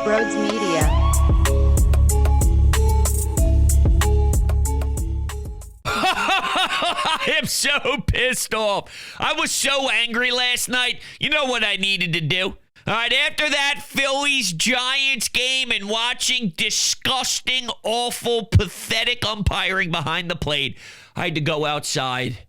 Brodes Media. I am so pissed off. I was so angry last night. You know what I needed to do? All right, after that Phillies-Giants game and watching disgusting, awful, pathetic umpiring behind the plate, I had to go outside,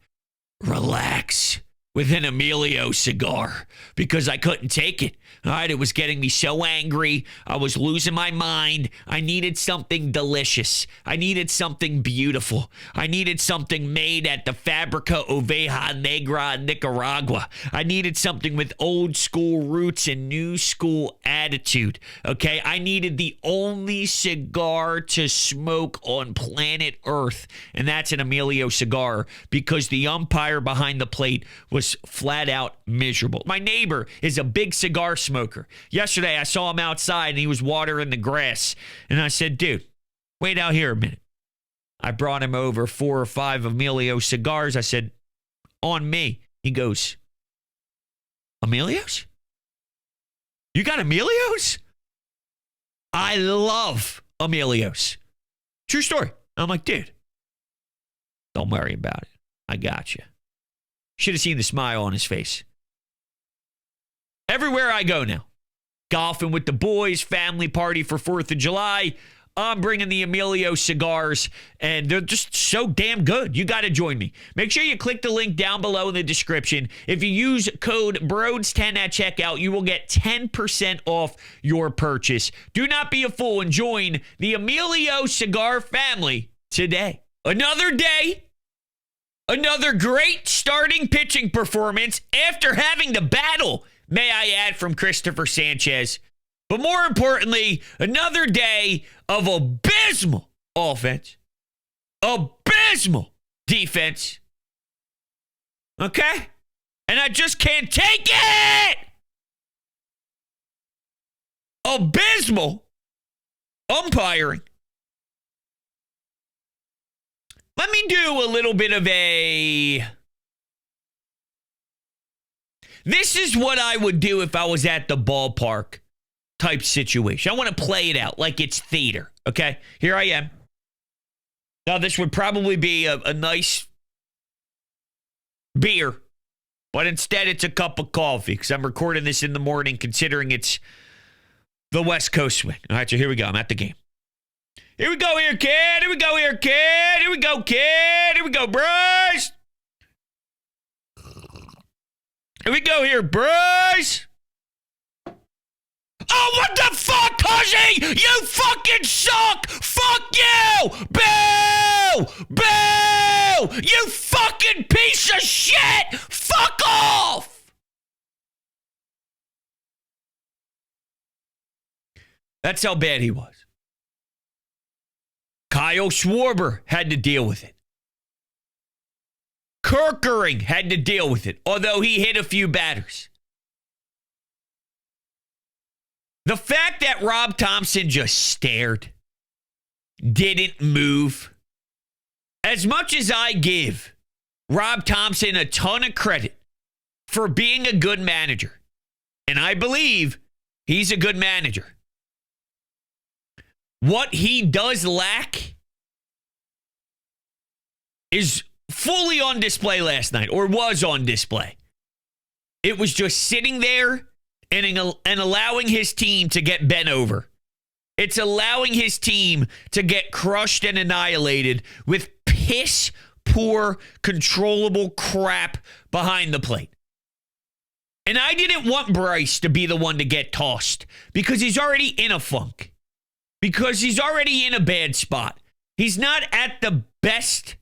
relax with an Amelio cigar because I couldn't take it. All right, it was getting me so angry. I was losing my mind. I needed something delicious. I needed something beautiful. I needed something made at the Fabrica Oveja Negra in Nicaragua. I needed something with old school roots and new school attitude. Okay, I needed the only cigar to smoke on planet Earth, and that's an Amelio cigar because the umpire behind the plate was flat out miserable. My neighbor is a big cigar smoker. Yesterday, I saw him outside and he was watering the grass. And I said, dude, wait out here a minute. I brought him over 4 or 5 Amelio cigars. I said, on me. He goes, Amelios? You got Amelios? I love Amelios. True story. I'm like, dude, don't worry about it. I got you. Should have seen the smile on his face. Everywhere I go now, golfing with the boys, family party for 4th of July, I'm bringing the Amelio cigars, and they're just so damn good. You got to join me. Make sure you click the link down below in the description. If you use code BRODES10 at checkout, you will get 10% off your purchase. Do not be a fool and join the Amelio cigar family today. Another day. Another great starting pitching performance after having to battle, may I add, from Christopher Sanchez. But more importantly, another day of abysmal offense, abysmal defense. Okay? And I just can't take it! Abysmal umpiring. Let me do a little bit of a... This is what I would do if I was at the ballpark type situation. I want to play it out like it's theater, okay? Here I am. Now, this would probably be a nice beer, but instead it's a cup of coffee because I'm recording this in the morning considering it's the West Coast swing. All right, so here we go. I'm at the game. Here we go here, kid. Here we go here, kid. Here we go, kid. Here we go, Bruce. Here we go here, Bruce. Oh, what the fuck, Cuzzi? You fucking suck. Fuck you. Boo. Boo. You fucking piece of shit. Fuck off. That's how bad he was. Kyle Schwarber had to deal with it. Kerkering had to deal with it, although he hit a few batters. The fact that Rob Thompson just stared, didn't move. As much as I give Rob Thompson a ton of credit for being a good manager, and I believe he's a good manager, what he does lack is fully on display last night, or was on display. It was just sitting there and allowing his team to get bent over. It's allowing his team to get crushed and annihilated with piss poor, controllable crap behind the plate. And I didn't want Bryce to be the one to get tossed because he's already in a funk. Because he's already in a bad spot. He's not at the best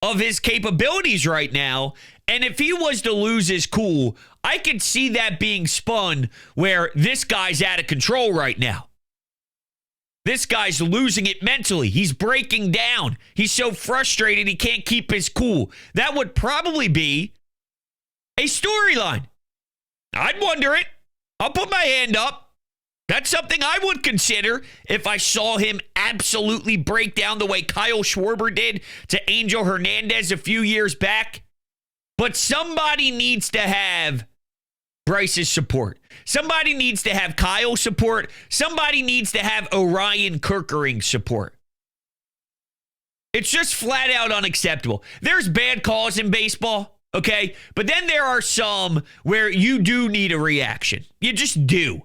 of his capabilities right now. And if he was to lose his cool, I could see that being spun where this guy's out of control right now. This guy's losing it mentally. He's breaking down. He's so frustrated he can't keep his cool. That would probably be a storyline. I'd wonder it. I'll put my hand up. That's something I would consider if I saw him absolutely break down the way Kyle Schwarber did to Angel Hernandez a few years back. But somebody needs to have Bryce's support. Somebody needs to have Kyle support. Somebody needs to have Orion Kerkering support. It's just flat out unacceptable. There's bad calls in baseball, okay? But then there are some where you do need a reaction. You just do.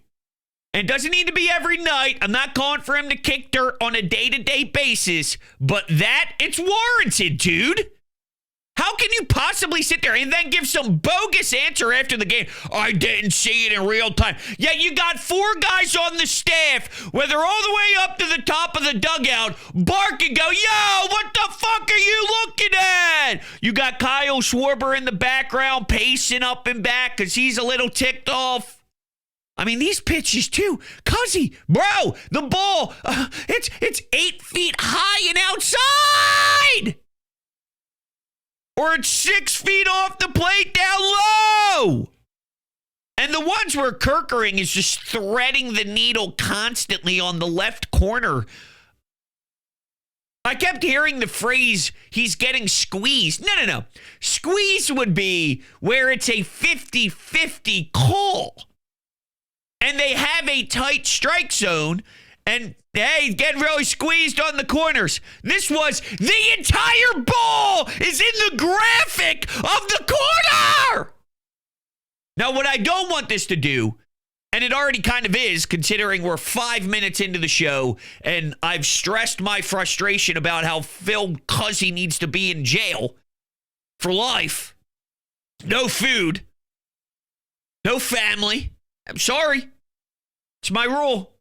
And it doesn't need to be every night. I'm not calling for him to kick dirt on a day-to-day basis, but it's warranted, dude. How can you possibly sit there and then give some bogus answer after the game? I didn't see it in real time. Yeah, you got 4 guys on the staff, whether all the way up to the top of the dugout, bark and go, yo, what the fuck are you looking at? You got Kyle Schwarber in the background pacing up and back because he's a little ticked off. I mean, these pitches, too. Cuzzi, bro, the ball, it's 8 feet high and outside. Or it's 6 feet off the plate down low. And the ones where Kerkering is just threading the needle constantly on the left corner. I kept hearing the phrase, he's getting squeezed. No. Squeeze would be where it's a 50-50 call. And they have a tight strike zone, and hey, getting really squeezed on the corners. This was the entire ball is in the graphic of the corner. Now, what I don't want this to do, and it already kind of is, considering we're 5 minutes into the show, and I've stressed my frustration about how Phil Cuzzi needs to be in jail for life. No food. No family. I'm sorry. It's my rule.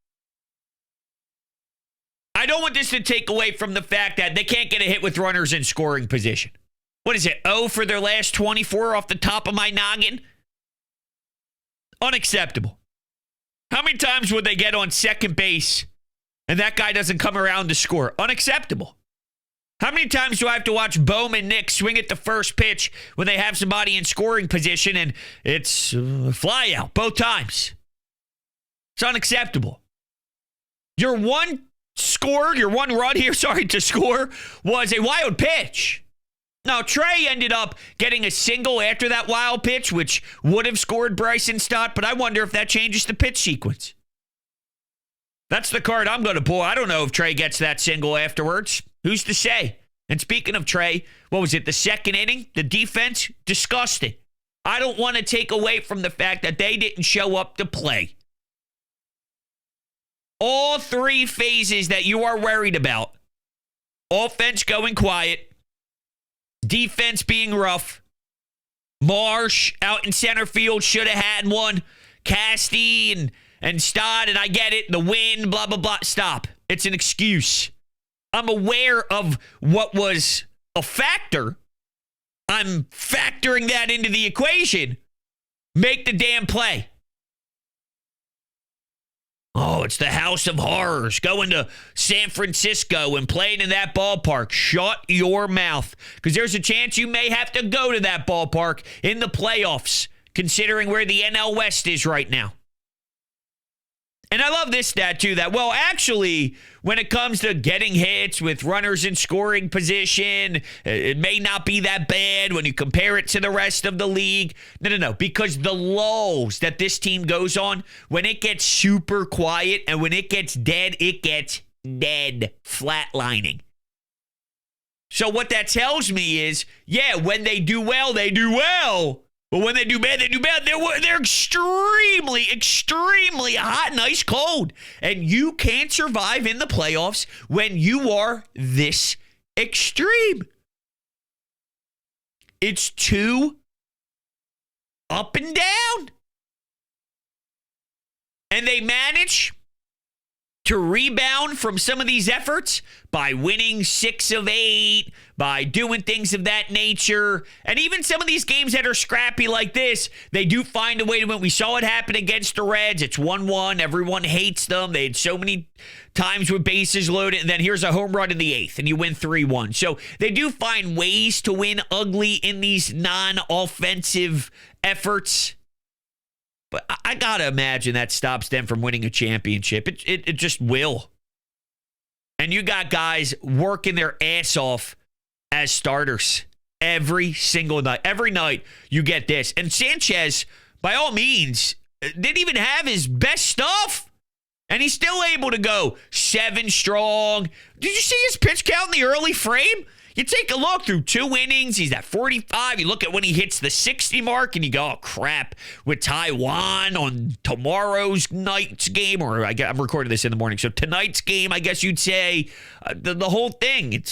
I don't want this to take away from the fact that they can't get a hit with runners in scoring position. What is it, 0 for their last 24 off the top of my noggin? Unacceptable. How many times would they get on second base and that guy doesn't come around to score? Unacceptable. How many times do I have to watch Bowman Nick swing at the first pitch when they have somebody in scoring position and it's a fly out both times? It's unacceptable. Your one run here, to score was a wild pitch. Now, Trey ended up getting a single after that wild pitch, which would have scored Bryson Stott, but I wonder if that changes the pitch sequence. That's the card I'm going to pull. I don't know if Trey gets that single afterwards. Who's to say? And speaking of Trey, what was it, the second inning? The defense? Disgusting. I don't want to take away from the fact that they didn't show up to play. All 3 phases that you are worried about. Offense going quiet. Defense being rough. Marsh out in center field should have had one. Casty and Stott, and I get it. The wind, blah, blah, blah. Stop. It's an excuse. I'm aware of what was a factor. I'm factoring that into the equation. Make the damn play. Oh, it's the House of Horrors. Going to San Francisco and playing in that ballpark. Shut your mouth. Because there's a chance you may have to go to that ballpark in the playoffs, considering where the NL West is right now. And I love this stat, too, that, well, actually, when it comes to getting hits with runners in scoring position, it may not be that bad when you compare it to the rest of the league. No, because the lulls that this team goes on, when it gets super quiet and when it gets dead, flatlining. So what that tells me is, yeah, when they do well, they do well. But when they do bad, they do bad. They're extremely, extremely hot and ice cold. And you can't survive in the playoffs when you are this extreme. It's too up and down. And they manage to rebound from some of these efforts by winning 6 of 8, by doing things of that nature. And even some of these games that are scrappy like this, they do find a way to win. We saw it happen against the Reds. It's 1-1. Everyone hates them. They had so many times with bases loaded, and then here's a home run in the 8th, and you win 3-1. So they do find ways to win ugly in these non-offensive efforts. But I got to imagine that stops them from winning a championship. It just will. And you got guys working their ass off as starters every single night. Every night you get this. And Sanchez by all means, didn't even have his best stuff. And he's still able to go 7 strong. Did you see his pitch count in the early frame? You take a look through 2 innings, he's at 45. You look at when he hits the 60 mark, and you go, oh, crap, with Taiwan on tomorrow's night's game, or I'm recording this in the morning, so tonight's game, I guess you'd say, the whole thing,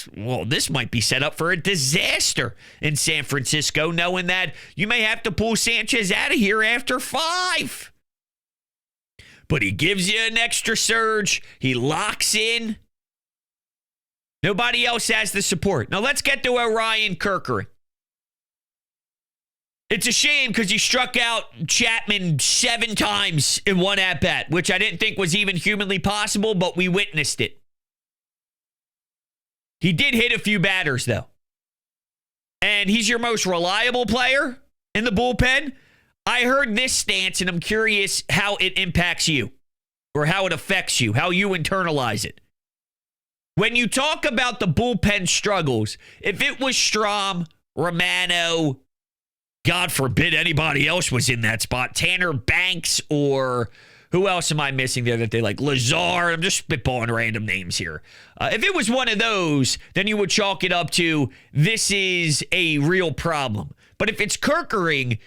this might be set up for a disaster in San Francisco, knowing that you may have to pull Sanchez out of here after 5. But he gives you an extra surge. He locks in. Nobody else has the support. Now let's get to Orion Kerkering. It's a shame because he struck out Chapman 7 times in one at-bat, which I didn't think was even humanly possible, but we witnessed it. He did hit a few batters, though. And he's your most reliable player in the bullpen. I heard this stance, and I'm curious how it impacts you or how it affects you, how you internalize it. When you talk about the bullpen struggles, if it was Strom, Romano, God forbid anybody else was in that spot, Tanner Banks, or who else am I missing there that they like? Lazar. I'm just spitballing random names here. If it was one of those, then you would chalk it up to this is a real problem. But if it's Kerkering,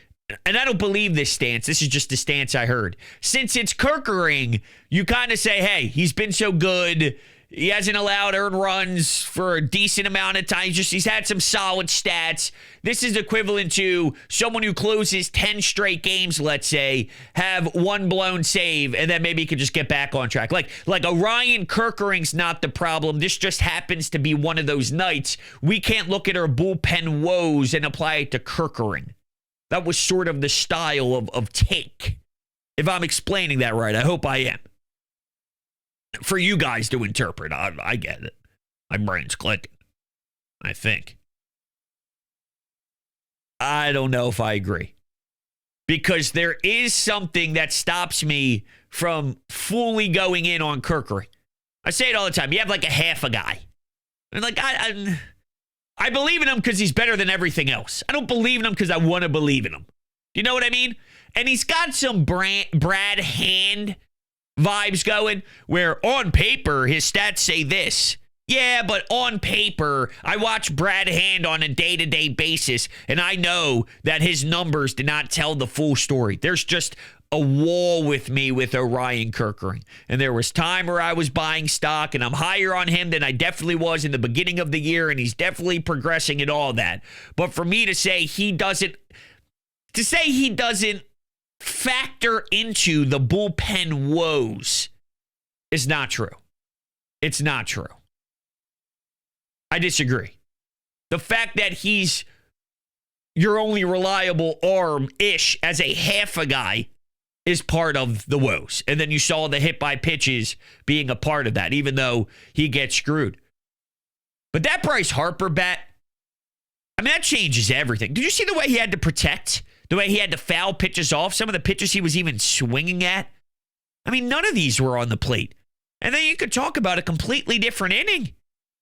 and I don't believe this stance, this is just the stance I heard. Since it's Kerkering, you kind of say, hey, he's been so good. He hasn't allowed earned runs for a decent amount of time. He's had some solid stats. This is equivalent to someone who closes 10 straight games, let's say, have 1 blown save, and then maybe he could just get back on track. Like Orion Kerkering's not the problem. This just happens to be one of those nights. We can't look at our bullpen woes and apply it to Kerkering. That was sort of the style of take. If I'm explaining that right, I hope I am. For you guys to interpret, I get it. My brain's clicking, I think. I don't know if I agree. Because there is something that stops me from fully going in on Kerkering. I say it all the time. You have like a half a guy. And like, I believe in him because he's better than everything else. I don't believe in him because I want to believe in him. You know what I mean? And he's got some Brad Hand vibes going where on paper his stats say this. Yeah, but on paper, I watch Brad Hand on a day-to-day basis, and I know that his numbers do not tell the full story. There's just a wall with me with Orion Kerkering. And there was time where I was buying stock, and I'm higher on him than I definitely was in the beginning of the year, and he's definitely progressing and all that. But for me to say he doesn't factor into the bullpen woes is not true. It's not true. I disagree. The fact that he's your only reliable arm-ish as a half a guy is part of the woes. And then you saw the hit by pitches being a part of that, even though he gets screwed. But that Bryce Harper bat, I mean, that changes everything. Did you see the way he had to protect? The way he had to foul pitches off? Some of the pitches he was even swinging at? I mean, none of these were on the plate. And then you could talk about a completely different inning.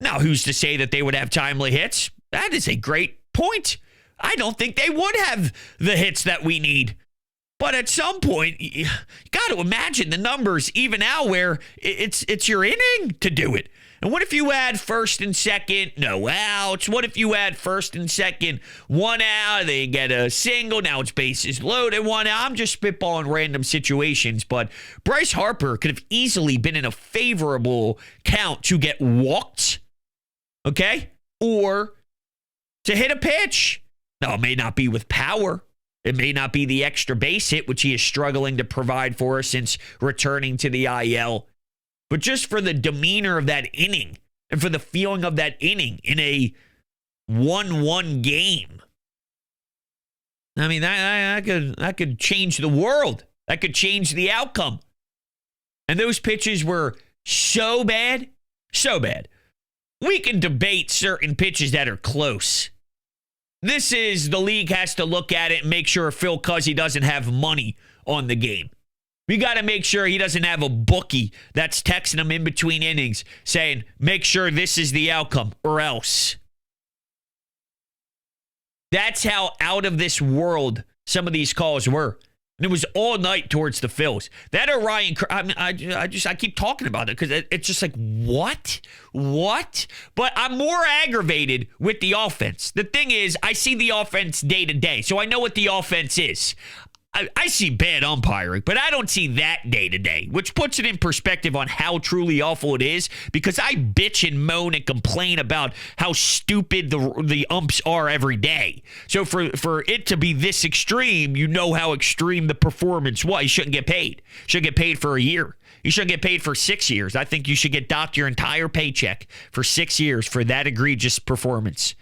Now, who's to say that they would have timely hits? That is a great point. I don't think they would have the hits that we need. But at some point, you got to imagine the numbers even out where it's your inning to do it. And what if you add first and second, no outs? What if you add first and second, 1 out, they get a single, now it's bases loaded, 1 out. I'm just spitballing random situations, but Bryce Harper could have easily been in a favorable count to get walked, okay? Or to hit a pitch. Now, it may not be with power. It may not be the extra base hit, which he is struggling to provide for us since returning to the IL. But just for the demeanor of that inning and for the feeling of that inning in a 1-1 game. I mean, that could change the world. That could change the outcome. And those pitches were so bad, so bad. We can debate certain pitches that are close. This is, the league has to look at it and make sure Phil Cuzzi doesn't have money on the game. We got to make sure he doesn't have a bookie that's texting him in between innings saying, make sure this is the outcome or else. That's how out of this world some of these calls were. And it was all night towards the Phils. That Orion, I keep talking about it because it's just like, what? But I'm more aggravated with the offense. The thing is, I see the offense day to day, so I know what the offense is. I see bad umpiring, but I don't see that day to day, which puts it in perspective on how truly awful it is, because I bitch and moan and complain about how stupid the umps are every day. So for it to be this extreme, you know how extreme the performance was. You shouldn't get paid. Should get paid for a year. You shouldn't get paid for 6 years. I think you should get docked your entire paycheck for 6 years for that egregious performance.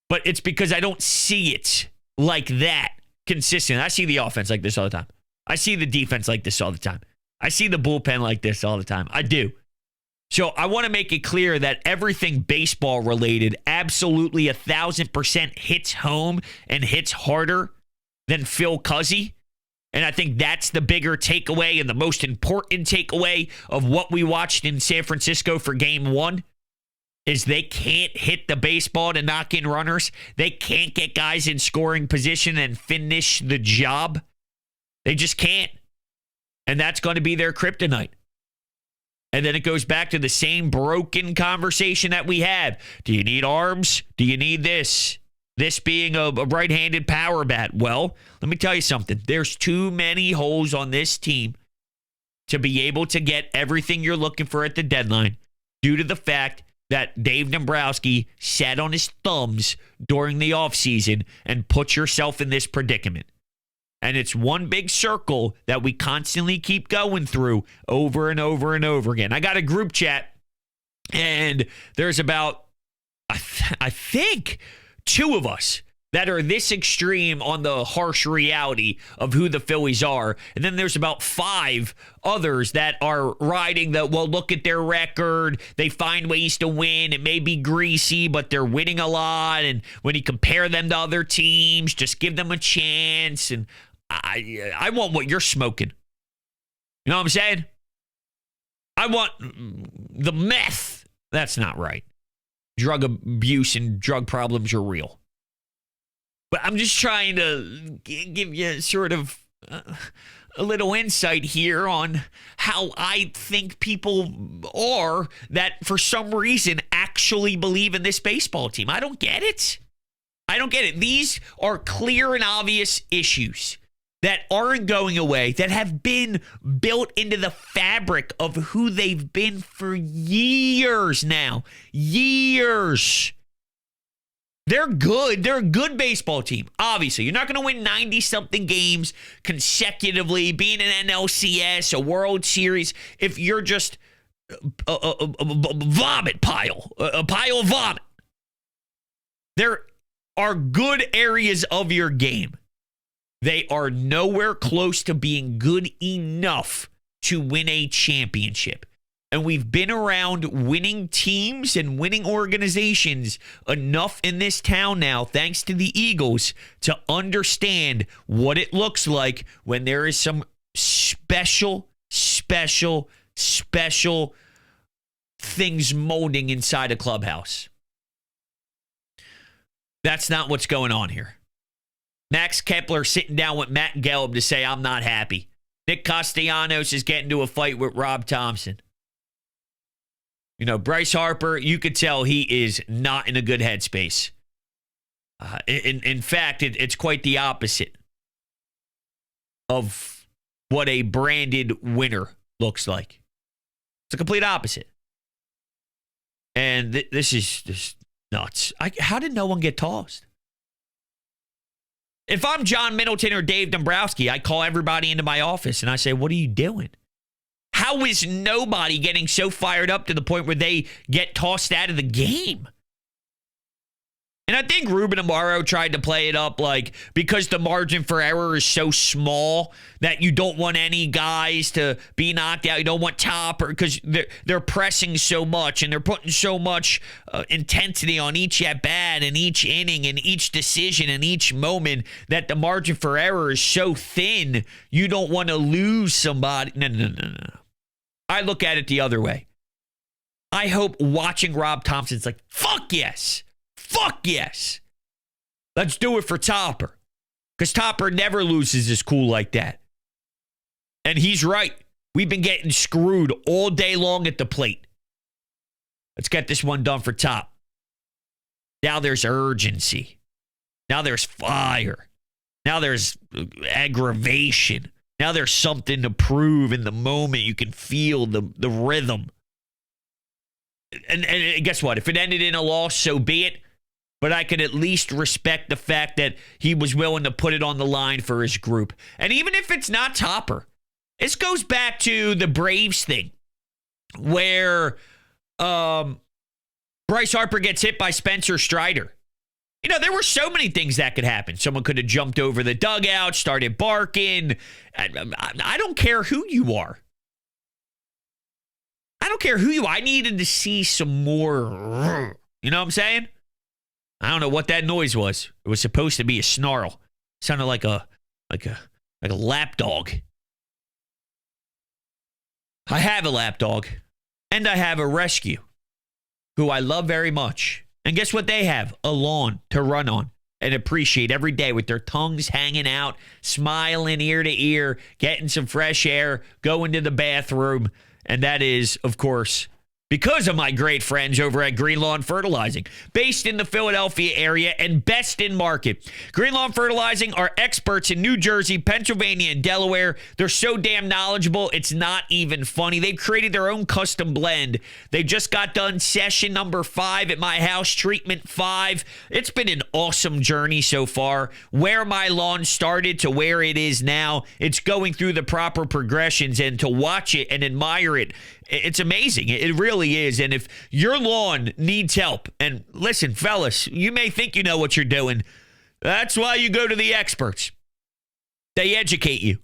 But it's because I don't see it like that. Consistent. I see the offense like this all the time. I see the defense like this all the time. I see the bullpen like this all the time. I do. So I want to make it clear that everything baseball related absolutely 1,000% hits home and hits harder than Phil Cuzzi. And I think that's the bigger takeaway and the most important takeaway of what we watched in San Francisco for game 1. Is they can't hit the baseball to knock in runners. They can't get guys in scoring position and finish the job. They just can't. And that's going to be their kryptonite. And then it goes back to the same broken conversation that we had. Do you need arms? Do you need this? This being a right-handed power bat. Well, let me tell you something. There's too many holes on this team to be able to get everything you're looking for at the deadline due to the fact that Dave Dombrowski sat on his thumbs during the offseason and put yourself in this predicament. And it's one big circle that we constantly keep going through over and over and over again. I got a group chat, and there's about, I think, 2 of us that are this extreme on the harsh reality of who the Phillies are. And then there's about 5 others that are riding the, well, look at their record. They find ways to win. It may be greasy, but they're winning a lot. And when you compare them to other teams, just give them a chance. And I want what you're smoking. You know what I'm saying? I want the meth. That's not right. Drug abuse and drug problems are real. But I'm just trying to give you sort of a little insight here on how I think people are that for some reason actually believe in this baseball team. I don't get it. These are clear and obvious issues that aren't going away, that have been built into the fabric of who they've been for years now. Years. They're good. They're a good baseball team. Obviously, you're not going to win 90-something games consecutively, being an NLCS, a World Series, if you're just a vomit pile, a pile of vomit. There are good areas of your game. They are nowhere close to being good enough to win a championship. And we've been around winning teams and winning organizations enough in this town now, thanks to the Eagles, to understand what it looks like when there is some special things molding inside a clubhouse. That's not what's going on here. Max Kepler sitting down with Matt Gelb to say, I'm not happy. Nick Castellanos is getting into a fight with Rob Thompson. You know, Bryce Harper, you could tell he is not in a good headspace. In fact, it's quite the opposite of what a branded winner looks like. It's a complete opposite. And this is just nuts. How did no one get tossed? If I'm John Middleton or Dave Dombrowski, I call everybody into my office and I say, what are you doing? How is nobody getting so fired up to the point where they get tossed out of the game? And I think Ruben Amaro tried to play it up like because the margin for error is so small that you don't want any guys to be knocked out. You don't want Topper because they're pressing so much and they're putting so much intensity on each at-bat and each inning and each decision and each moment that the margin for error is so thin, you don't want to lose somebody. No. I look at it the other way. I hope watching Rob Thompson's like, fuck yes. Fuck yes. Let's do it for Topper. because Topper never loses his cool like that. And he's right. We've been getting screwed all day long at the plate. Let's get this one done for Top. Now there's urgency. Now there's fire. Now there's aggravation. Now there's something to prove in the moment. You can feel the rhythm. And guess what? If it ended in a loss, so be it. But I could at least respect the fact that he was willing to put it on the line for his group. And even if it's not Topper, this goes back to the Braves thing where Bryce Harper gets hit by Spencer Strider. You know, there were so many things that could happen. Someone could have jumped over the dugout, started barking. I don't care who you are. I don't care who you are. I needed to see some more. You know what I'm saying? I don't know what that noise was. It was supposed to be a snarl. It sounded like a lap dog. I have a lap dog, and I have a rescue, who I love very much. And guess what they have? A lawn to run on and appreciate every day with their tongues hanging out, smiling ear to ear, getting some fresh air, going to the bathroom. And that is, of course, because of my great friends over at Green Lawn Fertilizing, based in the Philadelphia area and best in market. Green Lawn Fertilizing are experts in New Jersey, Pennsylvania, and Delaware. They're so damn knowledgeable, it's not even funny. They've created their own custom blend. They just got done session number 5 at my house, treatment 5. It's been an awesome journey so far. Where my lawn started to where it is now, it's going through the proper progressions, and to watch it and admire it, it's amazing. It really is. And if your lawn needs help, and listen, fellas, you may think you know what you're doing. That's why you go to the experts. They educate you.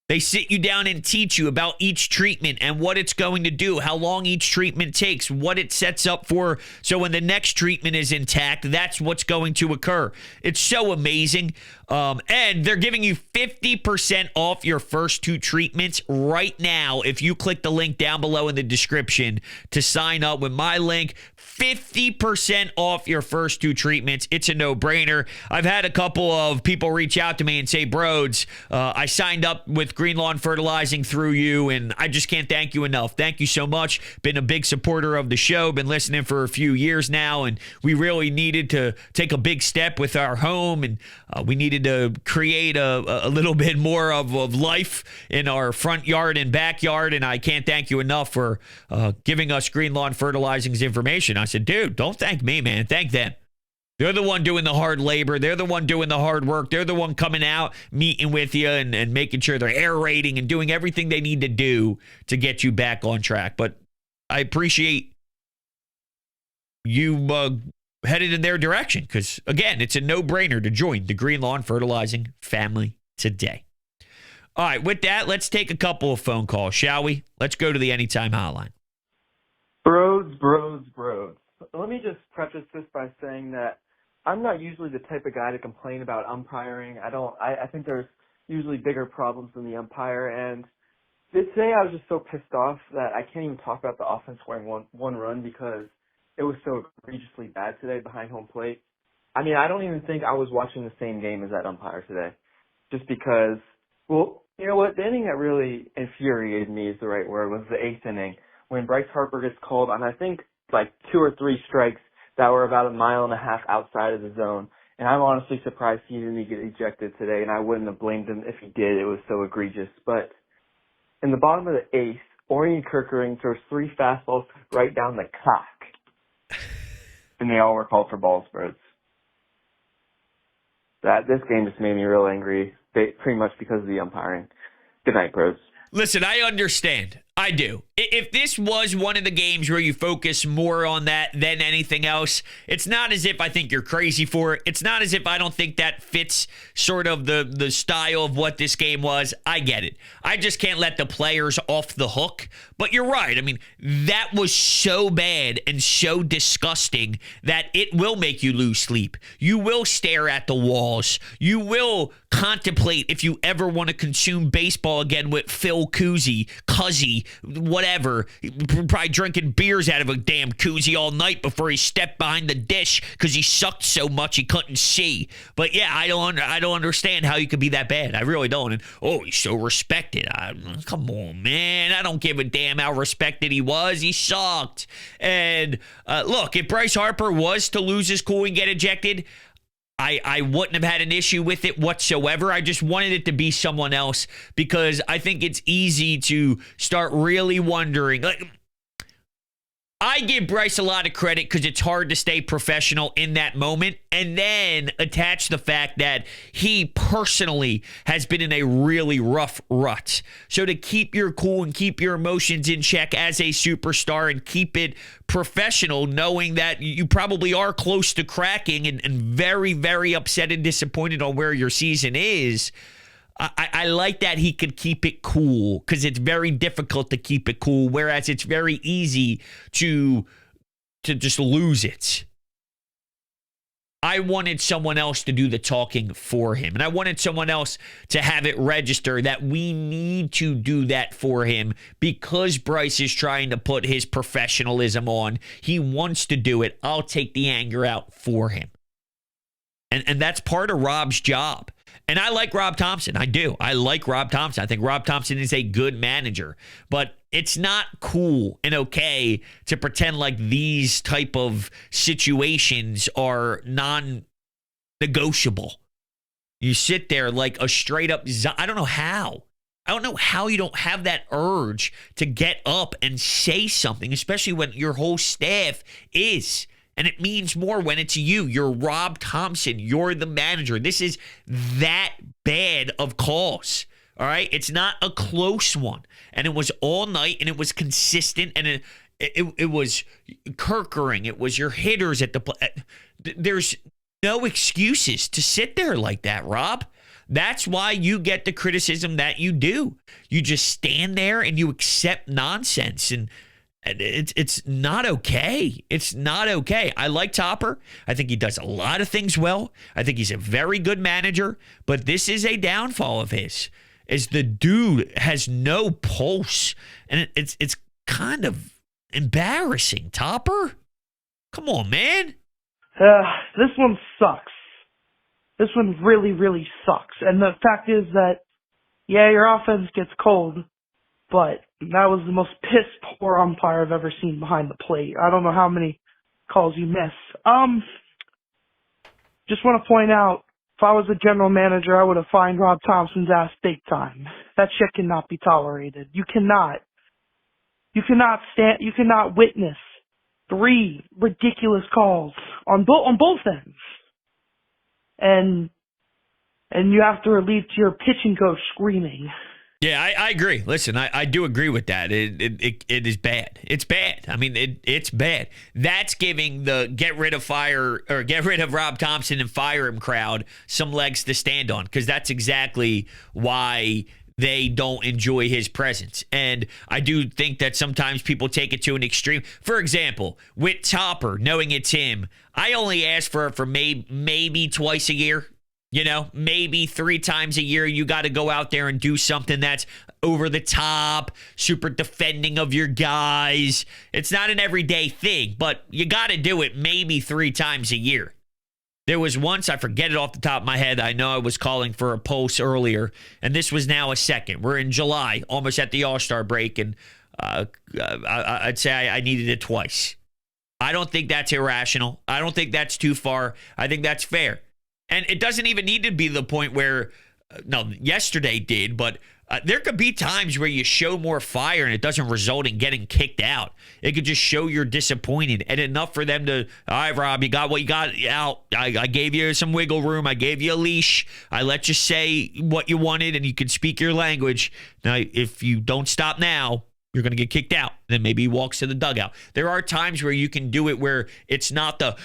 They sit you down and teach you about each treatment and what it's going to do, how long each treatment takes, what it sets up for. So when the next treatment is intact, that's what's going to occur. It's so amazing. And they're giving you 50% off your first 2 treatments right now if you click the link down below in the description to sign up with my link. 50% off your first 2 treatments. It's a no-brainer. I've had a couple of people reach out to me and say, Brodes, I signed up with Green Lawn Fertilizing through you, and I just can't thank you enough. Thank you so much. Been a big supporter of the show. Been listening for a few years now, and we really needed to take a big step with our home, and we needed to create a little bit more of life in our front yard and backyard, and I can't thank you enough for giving us Green Lawn Fertilizing's information. I said, dude, don't thank me, man. Thank them. They're the one doing the hard labor. They're the one doing the hard work. They're the one coming out, meeting with you, and making sure they're aerating and doing everything they need to do to get you back on track. But I appreciate you headed in their direction because, again, it's a no-brainer to join the Green Lawn Fertilizing family today. All right, with that, let's take a couple of phone calls, shall we? Let's go to the Anytime Hotline. Brodes. Let me just preface this by saying that I'm not usually the type of guy to complain about umpiring. I think there's usually bigger problems than the umpire. And today I was just so pissed off that I can't even talk about the offense scoring one run because it was so egregiously bad today behind home plate. I mean, I don't even think I was watching the same game as that umpire today. Just because, well, you know what? The inning that really infuriated me is the right word, was the 8th inning when Bryce Harper gets called on, I think, like 2 or 3 strikes that were about 1.5 miles outside of the zone. And I'm honestly surprised he didn't get ejected today, and I wouldn't have blamed him if he did. It was so egregious. But in the bottom of the 8th, Orion Kirkering throws 3 fastballs right down the cock. And they all were called for balls, Brodes. This game just made me real angry, pretty much because of the umpiring. Good night, Brodes. Listen, I understand. I do. If this was one of the games where you focus more on that than anything else, it's not as if I think you're crazy for it. It's not as if I don't think that fits sort of the style of what this game was. I get it. I just can't let the players off the hook. But you're right. I mean, that was so bad and so disgusting that it will make you lose sleep. You will stare at the walls. You will contemplate if you ever want to consume baseball again with Cuzzi Cuzzi, whatever, probably drinking beers out of a damn koozie all night before he stepped behind the dish because he sucked so much he couldn't see. But yeah, I don't understand how you could be that bad. I really don't. And he's so respected. Come on, man. I don't give a damn how respected he was. He sucked. And look, if Bryce Harper was to lose his cool and get ejected, I wouldn't have had an issue with it whatsoever. I just wanted it to be someone else because I think it's easy to start really wondering. I give Bryce a lot of credit because it's hard to stay professional in that moment and then attach the fact that he personally has been in a really rough rut. So to keep your cool and keep your emotions in check as a superstar and keep it professional, knowing that you probably are close to cracking and very, very upset and disappointed on where your season is, I like that he could keep it cool because it's very difficult to keep it cool, whereas it's very easy to just lose it. I wanted someone else to do the talking for him, and I wanted someone else to have it register that we need to do that for him because Bryce is trying to put his professionalism on. He wants to do it. I'll take the anger out for him. And that's part of Rob's job. And I like Rob Thompson. I do. I like Rob Thompson. I think Rob Thompson is a good manager. But it's not cool and okay to pretend like these type of situations are non-negotiable. You sit there like a straight-up... I don't know how. I don't know how you don't have that urge to get up and say something, especially when your whole staff is... And it means more when it's you. You're Rob Thompson. You're the manager. This is that bad of calls. All right? It's not a close one. And it was all night, and it was consistent, and it was Kirkering. It was your hitters at the play. There's no excuses to sit there like that, Rob. That's why you get the criticism that you do. You just stand there and you accept nonsense, and it's not okay. It's not okay. I like Topper. I think he does a lot of things well. I think he's a very good manager, but this is a downfall of his. Is the dude has no pulse, and it's kind of embarrassing. Topper, come on, man. This one sucks. This one really, really sucks. And the fact is that, yeah, your offense gets cold, but that was the most piss poor umpire I've ever seen behind the plate. I don't know how many calls you miss. Just want to point out, if I was a general manager, I would have fined Rob Thompson's ass big time. That shit cannot be tolerated. You cannot witness 3 ridiculous calls on both ends. And you have to relieve to your pitching coach screaming. Yeah, I agree. Listen, I do agree with that. It is bad. It's bad. I mean, it's bad. That's giving the get rid of Rob Thompson and fire him crowd some legs to stand on, because that's exactly why they don't enjoy his presence. And I do think that sometimes people take it to an extreme. For example, with Topper, knowing it's him, I only ask for maybe twice a year. You know, maybe 3 times a year you got to go out there and do something that's over the top, super defending of your guys. It's not an everyday thing, but you got to do it maybe 3 times a year. There was once, I forget it off the top of my head, I know I was calling for a pulse earlier, and this was now a second. We're in July, almost at the All-Star break, and I'd say I needed it twice. I don't think that's irrational. I don't think that's too far. I think that's fair. And it doesn't even need to be the point where, yesterday did, but there could be times where you show more fire and it doesn't result in getting kicked out. It could just show you're disappointed, and enough for them to, all right, Rob, you got what you got out. I gave you some wiggle room. I gave you a leash. I let you say what you wanted, and you could speak your language. Now, if you don't stop now, you're going to get kicked out. Then maybe he walks to the dugout. There are times where you can do it where it's not the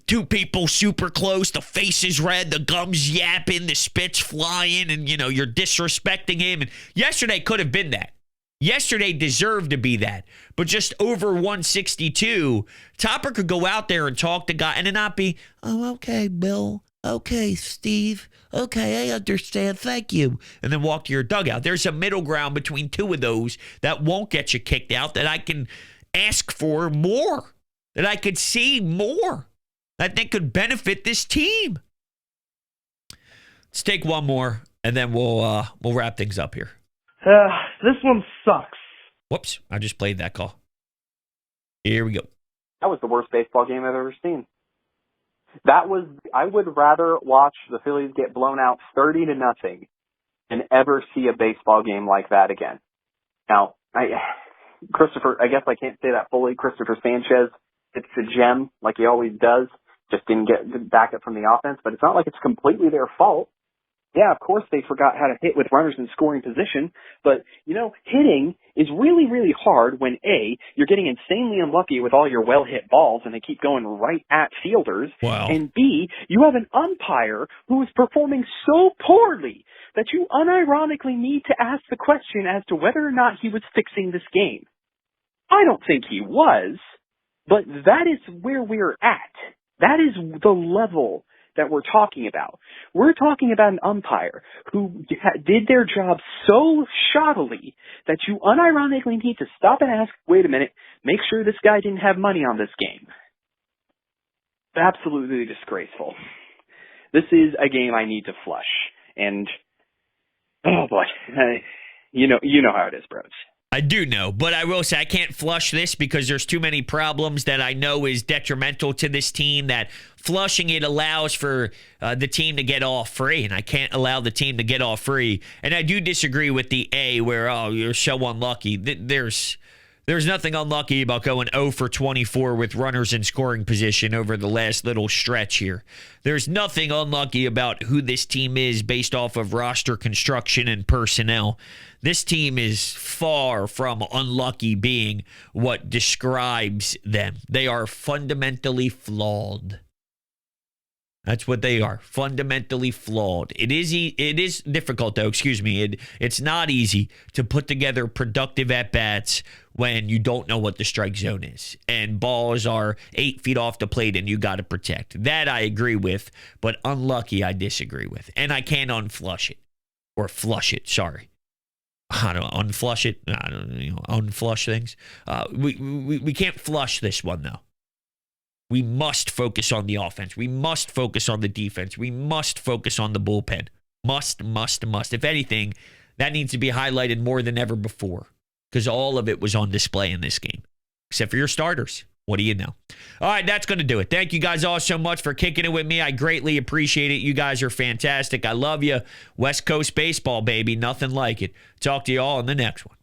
2 people super close, the face is red, the gums yapping, the spit's flying, and, you're disrespecting him. And yesterday could have been that. Yesterday deserved to be that. But just over 162, Topper could go out there and talk to guy and it not be, oh, okay, Bill, Okay, Steve. Okay, I understand. Thank you. And then walk to your dugout. There's a middle ground between two of those that won't get you kicked out, that I can ask for more, that I could see more, that I think could benefit this team. Let's take one more, and then we'll wrap things up here. This one sucks. Whoops, I just played that call. Here we go. That was the worst baseball game I've ever seen. I would rather watch the Phillies get blown out 30-0 than ever see a baseball game like that again. Now, Christopher, I guess I can't say that fully. Christopher Sanchez, it's a gem like he always does. Just didn't get backup from the offense, but it's not like it's completely their fault. Yeah, of course they forgot how to hit with runners in scoring position, but, hitting is really, really hard when, A, you're getting insanely unlucky with all your well-hit balls and they keep going right at fielders, wow. And B, you have an umpire who is performing so poorly that you unironically need to ask the question as to whether or not he was fixing this game. I don't think he was, but that is where we're at. That is the level that we're talking about. We're talking about an umpire who did their job so shoddily that you unironically need to stop and ask, wait a minute, make sure this guy didn't have money on this game. Absolutely disgraceful. This is a game I need to flush. And, oh boy, you know how it is, Brodes. I do know, but I will say I can't flush this because there's too many problems that I know is detrimental to this team, that flushing it allows for the team to get off free, and I can't allow the team to get off free. And I do disagree with the A where, you're so unlucky. There's nothing unlucky about going 0 for 24 with runners in scoring position over the last little stretch here. There's nothing unlucky about who this team is based off of roster construction and personnel. This team is far from unlucky being what describes them. They are fundamentally flawed. That's what they are, fundamentally flawed. It is difficult, though, it's not easy to put together productive at-bats when you don't know what the strike zone is. And balls are 8 feet off the plate and you got to protect. That I agree with, but unlucky I disagree with. And I can't unflush it. Or flush it, sorry. I don't unflush it. I don't unflush things. We can't flush this one, though. We must focus on the offense. We must focus on the defense. We must focus on the bullpen. Must. If anything, that needs to be highlighted more than ever before because all of it was on display in this game, except for your starters. What do you know? All right, that's going to do it. Thank you guys all so much for kicking it with me. I greatly appreciate it. You guys are fantastic. I love you. West Coast baseball, baby. Nothing like it. Talk to you all in the next one.